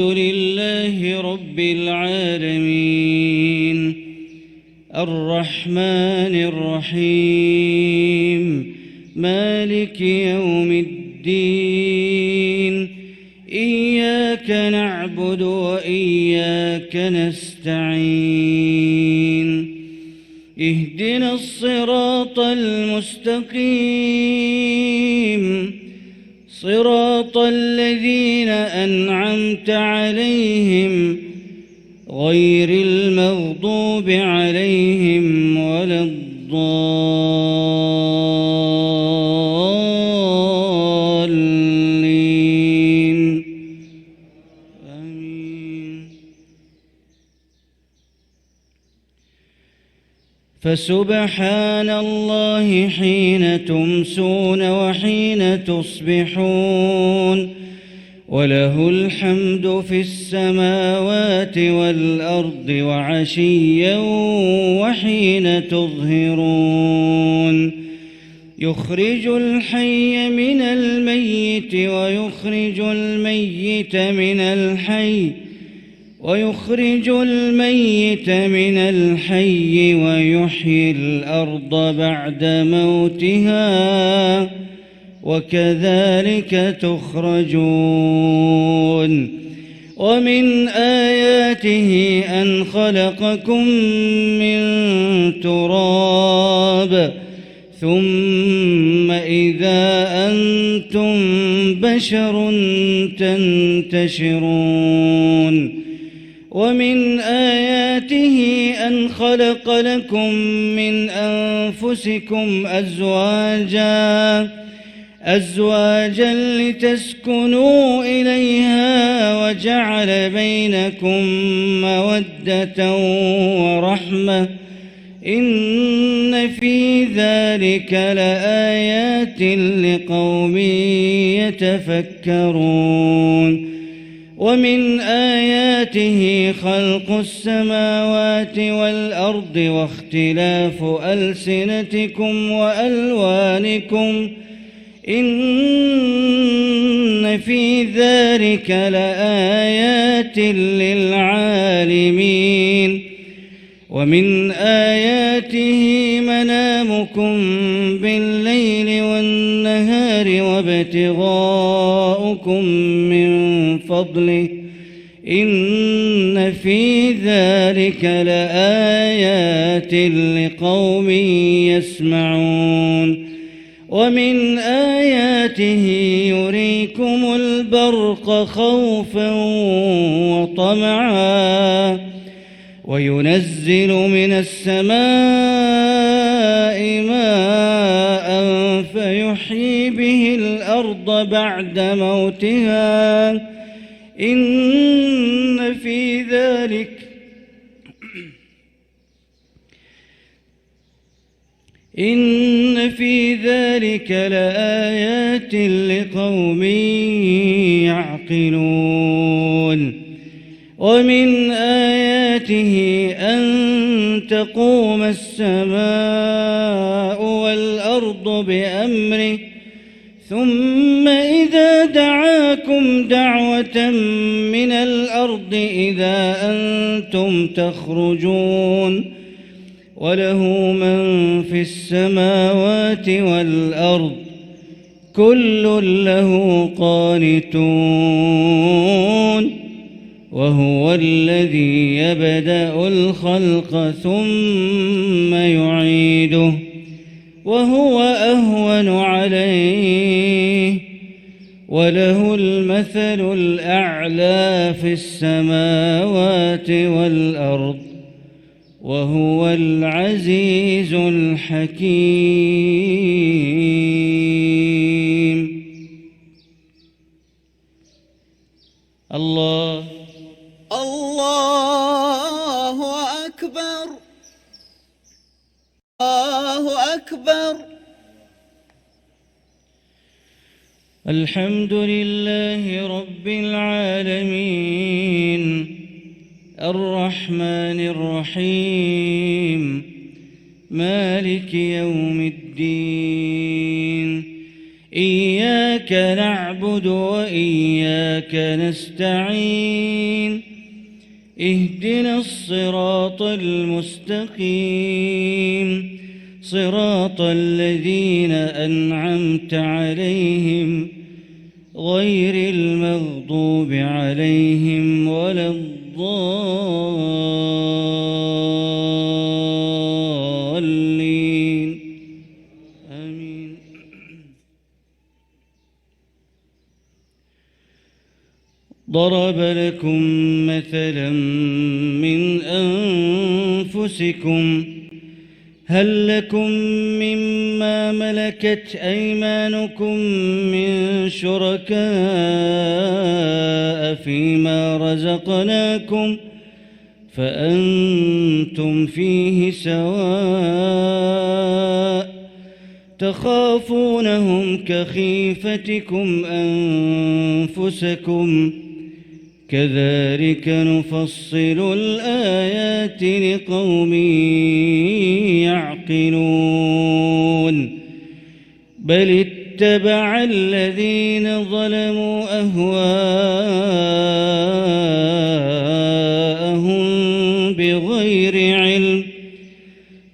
لله رب العالمين الرحمن الرحيم مالك يوم الدين إياك نعبد وإياك نستعين اهدنا الصراط المستقيم صراط الذين أنعمت عليهم غير المغضوب عليهم ولا الضالين آمين. فسبحان الله حين تمسون وحين تصبحون وله الحمد في السماوات والأرض وعشيا وحين تظهرون يخرج الحي من الميت ويخرج الميت من الحي ويحيي الأرض بعد موتها وكذلك تخرجون ومن آياته أن خلقكم من تراب ثم إذا أنتم بشر تنتشرون ومن آياته أن خلق لكم من أنفسكم أزواجا لتسكنوا إليها وجعل بينكم مودة ورحمة إن في ذلك لآيات لقوم يتفكرون ومن آياته خلق السماوات والأرض واختلاف ألسنتكم وألوانكم إن في ذلك لآيات للعالمين ومن آياته منامكم بالليل والنهار وابتغاؤكم من فضله إن في ذلك لآيات لقوم يسمعون ومن آياته يريكم البرق خوفا وطمعا وينزل من السماء ماء فيحيي به الأرض بعد موتها إن في ذلك لآيات لقوم يعقلون ومن آياته أن تقوم السماء والأرض بأمره ثم إذا دعاكم دعوة من الأرض إذا أنتم تخرجون وله من في السماوات والأرض كل له قانتون وهو الذي يبدأ الخلق ثم يعيده وهو أهون عليه وله المثل الأعلى في السماوات والأرض وهو العزيز الحكيم. الله أكبر الله أكبر. الحمد لله رب العالمين الرحمن الرحيم مالك يوم الدين إياك نعبد وإياك نستعين اهدنا الصراط المستقيم صراط الذين أنعمت عليهم غير المغضوب عليهم ولا الضالين آمين. ضرب لكم مثلا من أنفسكم هل لكم مما ملكت أيمانكم من شركاء فيما رزقناكم فأنتم فيه سواء تخافونهم كخيفتكم أنفسكم كذلك نفصل الآيات لقوم يعقلون بل اتبع الذين ظلموا أهواءهم بغير علم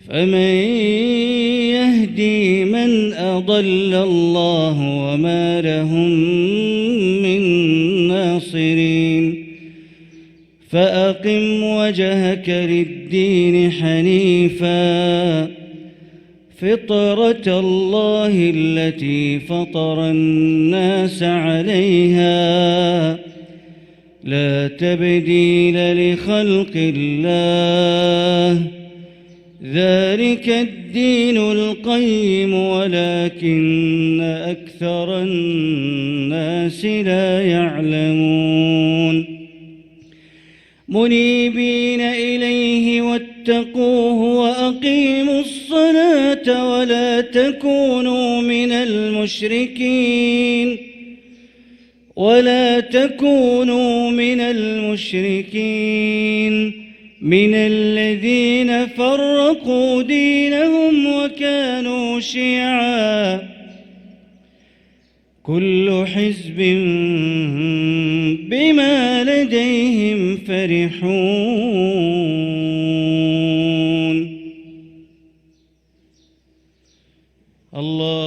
فمن يهدي من أضل الله وما لهم من ناصرين فأقم وجهك للدين حنيفا فطرة الله التي فطر الناس عليها لا تبديل لخلق الله ذلك الدين القيم ولكن أكثر الناس لا يعلمون منيبين إليه واتقوه وأقيموا الصلاة ولا تكونوا من المشركين من الذين فرقوا دينهم وكانوا شيعا كل حزب بما لديهم فرحون. الله